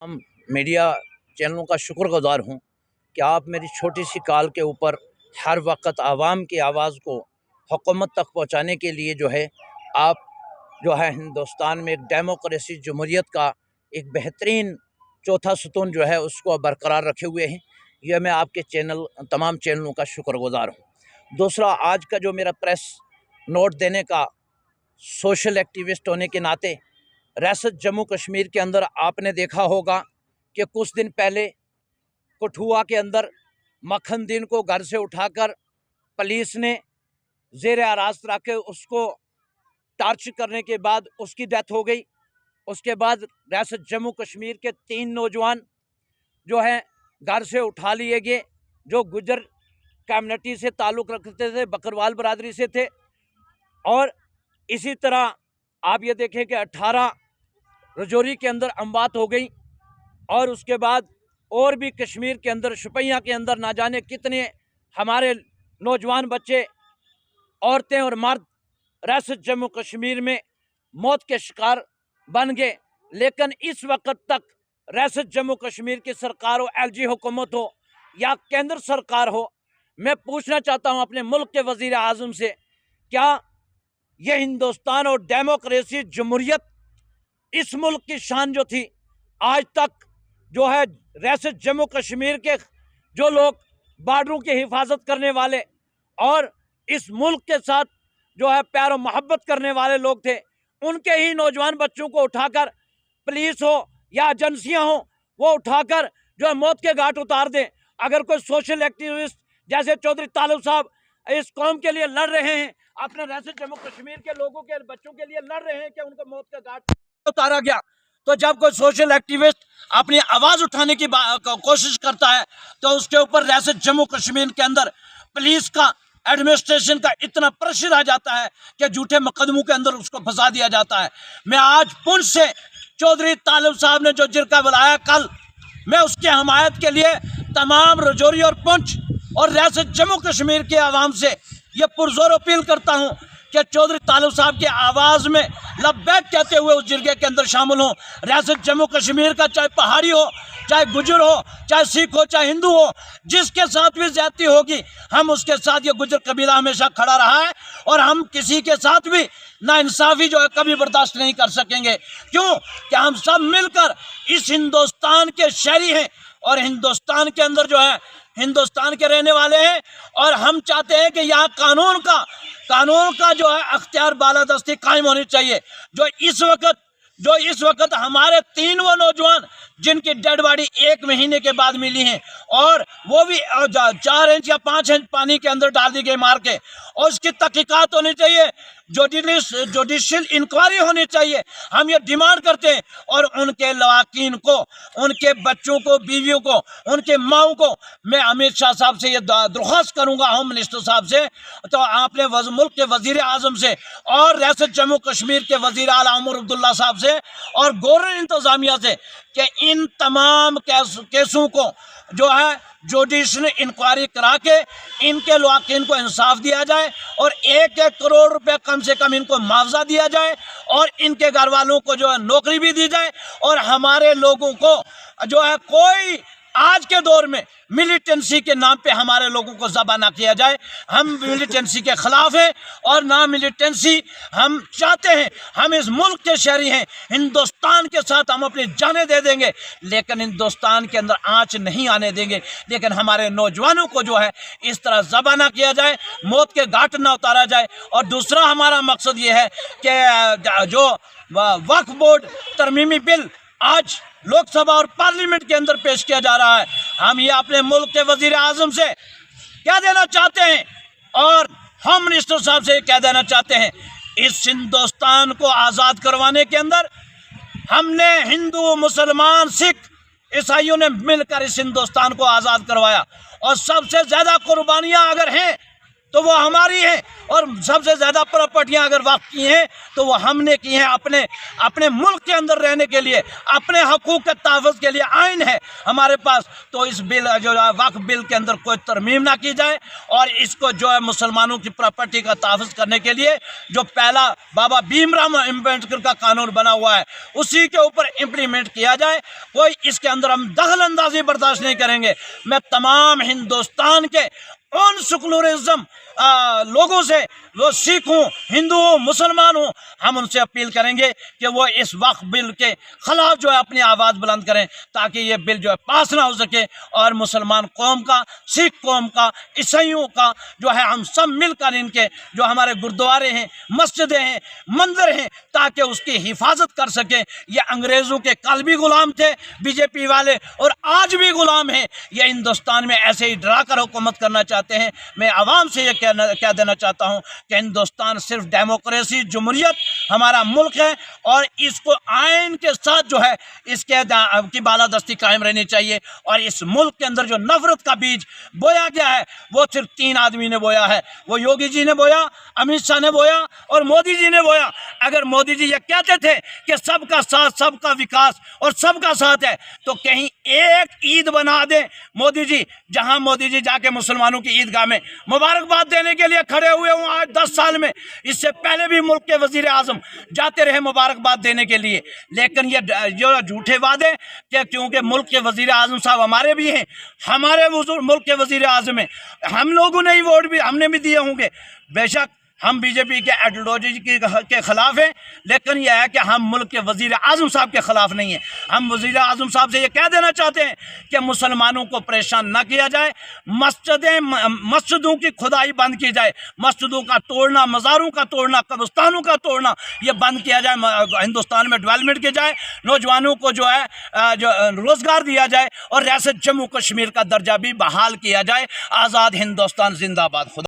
हम मीडिया चैनलों का शुक्रगुजार हूँ कि आप मेरी छोटी सी कॉल के ऊपर हर वक्त आवाम की आवाज़ को हुकूमत तक पहुँचाने के लिए आप हिंदुस्तान में एक डेमोक्रेसी जमहूरियत का एक बेहतरीन चौथा सतून उसको बरकरार रखे हुए हैं। यह मैं आपके तमाम चैनलों का शुक्रगुजार हूँ। दूसरा, आज का जो मेरा प्रेस नोट देने का सोशल एक्टिविस्ट होने के नाते, रियासत जम्मू कश्मीर के अंदर आपने देखा होगा कि कुछ दिन पहले कठुआ के अंदर मखनदीन को घर से उठाकर पुलिस ने ज़ेर हिरासत रख के उसको टार्च करने के बाद उसकी डेथ हो गई। उसके बाद रियासत जम्मू कश्मीर के 3 नौजवान घर से उठा लिए गए, जो गुजर कम्युनिटी से ताल्लुक़ रखते थे, बकरवाल बरादरी से थे। और इसी तरह आप ये देखें कि 18 रजौरी के अंदर अमवात हो गई। और उसके बाद और भी कश्मीर के अंदर शुपियाँ के अंदर ना जाने कितने हमारे नौजवान बच्चे, औरतें और मर्द रियासत जम्मू कश्मीर में मौत के शिकार बन गए। लेकिन इस वक्त तक रियासत जम्मू कश्मीर की सरकार हो, एलजी हुकूमत हो या केंद्र सरकार हो, मैं पूछना चाहता हूँ अपने मुल्क के वज़ीर आज़म से, क्या ये हिंदुस्तान और डेमोक्रेसी जमहूरियत इस मुल्क की शान जो थी, आज तक रियासत जम्मू कश्मीर के जो लोग बॉर्डरों की हिफाजत करने वाले और इस मुल्क के साथ प्यार और मोहब्बत करने वाले लोग थे, उनके ही नौजवान बच्चों को उठाकर पुलिस हो या एजेंसियां हो, वो उठाकर मौत के घाट उतार दें। अगर कोई सोशल एक्टिविस्ट जैसे चौधरी तालिब साहब इस कौम के लिए लड़ रहे हैं, अपने रियासत जम्मू कश्मीर के लोगों के बच्चों के लिए लड़ रहे हैं कि उनको मौत के घाट उतारा गया, तो जब कोई सोशल एक्टिविस्ट अपनी आवाज़ उठाने की कोशिश करता है तो उसके ऊपर रियासत जम्मू कश्मीर के अंदर पुलिस का, एडमिनिस्ट्रेशन का इतना प्रेशर आ जाता है कि झूठे मुकदमों के अंदर उसको फंसा दिया जाता है। मैं आज पुंछ से चौधरी तालिब साहब ने जो जिरका बुलाया कल, मैं उसके हमायत के लिए तमाम रजौरी और पुंछ और रियासत जम्मू कश्मीर के आवाम से ये पुरजोर अपील करता हूँ कि चौधरी तालिब साहब की आवाज़ में लब्बैक कहते हुए उस जिरगे के अंदर शामिल हों। रियासत जम्मू कश्मीर का चाहे पहाड़ी हो, चाहे गुजर हो, चाहे सिख हो, चाहे हिंदू हो, जिसके साथ भी ज्यादती होगी, हम उसके साथ, ये गुजर कबीला हमेशा खड़ा रहा है और हम किसी के साथ भी नाइंसाफ़ी कभी बर्दाश्त नहीं कर सकेंगे। क्यों कि हम सब मिलकर इस हिंदुस्तान के शहरी हैं और हिंदुस्तान के अंदर हिंदुस्तान के रहने वाले हैं, और हम चाहते हैं कि यहाँ कानून का अख्तियार बालादस्ती कायम होनी चाहिए। जो इस वक्त हमारे 3 वो नौजवान जिनकी डेड बॉडी 1 महीने के बाद मिली हैं, और वो भी 4 इंच या 5 इंच पानी के अंदर डाल दी गई मार के, और उसकी तहकीकात होनी चाहिए, जुडिशियल इंक्वायरी होनी चाहिए। हम ये डिमांड करते हैं। और उनके लवाकिन को, उनके बच्चों को, बीवियों को, उनके माओं को मैं अमित शाह साहब से ये दरख्वास्त करूंगा, होम मिनिस्टर साहब से, तो आपने मुल्क के वज़ीर आज़म से और रियासत जम्मू कश्मीर के वज़ीर आला उमर अब्दुल्ला साहब से और गवर्नर इंतज़ामिया से कि इन तमाम केसों को जुडिशल इंक्वायरी करा के इनके लवाकिन को इंसाफ दिया जाए और 1-1 करोड़ रुपए कम से कम इनको मुआवजा दिया जाए, और इनके घर वालों को नौकरी भी दी जाए, और हमारे लोगों को कोई आज के दौर में मिलिटेंसी के नाम पे हमारे लोगों को ज़बह ना किया जाए। हम मिलिटेंसी के ख़िलाफ़ हैं और ना मिलिटेंसी हम चाहते हैं। हम इस मुल्क के शहरी हैं, हिंदुस्तान के साथ हम अपनी जानें दे देंगे, लेकिन हिंदुस्तान के अंदर आँच नहीं आने देंगे। लेकिन हमारे नौजवानों को इस तरह ज़बह ना किया जाए, मौत के घाट ना उतारा जाए। और दूसरा हमारा मकसद ये है कि जो वक्फ बोर्ड तरमीमी बिल आज लोकसभा और पार्लियामेंट के अंदर पेश किया जा रहा है, हम ये अपने मुल्क के वज़ीर आज़म से क्या देना चाहते हैं और होम मिनिस्टर साहब से क्या देना चाहते हैं। इस हिंदुस्तान को आज़ाद करवाने के अंदर हमने हिंदू, मुसलमान, सिख, ईसाइयों ने मिलकर इस हिंदुस्तान को आज़ाद करवाया, और सबसे ज़्यादा कुर्बानियाँ अगर हैं تو وہ ہماری ہیں، اور سب سے زیادہ پراپرٹیاں اگر وقف کی ہیں تو وہ ہم نے کی ہیں اپنے ملک کے اندر رہنے کے لیے، اپنے حقوق کے تحفظ کے لیے آئین ہے ہمارے پاس۔ تو اس بل جو وقف بل کے اندر کوئی ترمیم نہ کی جائے، اور اس کو جو ہے مسلمانوں کی پراپرٹی کا تحفظ کرنے کے لیے جو پہلا بابا بھیم راؤ امبیڈکر کا قانون بنا ہوا ہے اسی کے اوپر امپلیمنٹ کیا جائے۔ کوئی اس کے اندر ہم دخل اندازی برداشت نہیں کریں گے۔ میں تمام ہندوستان کے ان سیکولرزم لوگوں سے، وہ سکھ ہوں، ہندو ہوں، مسلمان ہوں، ہم ان سے اپیل کریں گے کہ وہ اس وقف بل کے خلاف جو ہے اپنی آواز بلند کریں، تاکہ یہ بل جو ہے پاس نہ ہو سکے، اور مسلمان قوم کا، سکھ قوم کا، عیسائیوں کا جو ہے ہم سب مل کر ان کے جو ہمارے گردوارے ہیں، مسجدیں ہیں، مندر ہیں، تاکہ اس کی حفاظت کر سکیں۔ یہ انگریزوں کے کل بھی غلام تھے بی جے پی والے، اور آج بھی غلام ہیں۔ یہ ہندوستان میں ایسے ہی ڈرا کر حکومت کرنا چاہتے ہیں۔ میں عوام سے یہ کہہ دینا چاہتا ہوں کہ ہندوستان صرف ڈیموکریسی، جمہوریت ہمارا ملک ہے، اور اس کو آئین کے ساتھ جو ہے اس کی بالادستی قائم رہنی چاہیے۔ اور اس ملک کے اندر جو نفرت کا بیج بویا گیا ہے وہ صرف 3 آدمی نے بویا ہے، وہ یوگی جی نے بویا، امت شاہ نے بویا، اور مودی جی نے بویا۔ اگر مودی جی یہ کہتے تھے کہ سب کا ساتھ، سب کا وکاس اور سب کا ساتھ ہے، تو کہیں ایک عید بنا دیں مودی جی، جہاں مودی جی جا کے مسلمانوں کی عیدگاہ میں مبارکباد دینے کے لیے کھڑے ہوئے ہوں آج 10 سال میں۔ اس سے پہلے بھی ملک کے وزیر اعظم جاتے رہے مبارکباد دینے کے لیے، لیکن یہ جو جھوٹے وعدے کہ کیونکہ ملک کے وزیر اعظم صاحب ہمارے بھی ہیں، ہمارے ملک کے وزیر اعظم ہیں، ہم لوگوں نے ہی ووٹ بھی ہم نے بھی دیے ہوں گے، بے شک ہم بی جے پی کے آئیڈیالوجی کے خلاف ہیں، لیکن یہ ہے کہ ہم ملک کے وزیر اعظم صاحب کے خلاف نہیں ہیں۔ ہم وزیر اعظم صاحب سے یہ کہہ دینا چاہتے ہیں کہ مسلمانوں کو پریشان نہ کیا جائے، مسجدوں کی کھدائی بند کی جائے، مسجدوں کا توڑنا، مزاروں کا توڑنا، قبرستانوں کا توڑنا یہ بند کیا جائے، ہندوستان میں ڈیولپمنٹ کی جائے، نوجوانوں کو جو ہے جو روزگار دیا جائے، اور ریاست جموں کشمیر کا درجہ بھی بحال کیا جائے۔ آزاد ہندوستان زندہ باد۔ خدا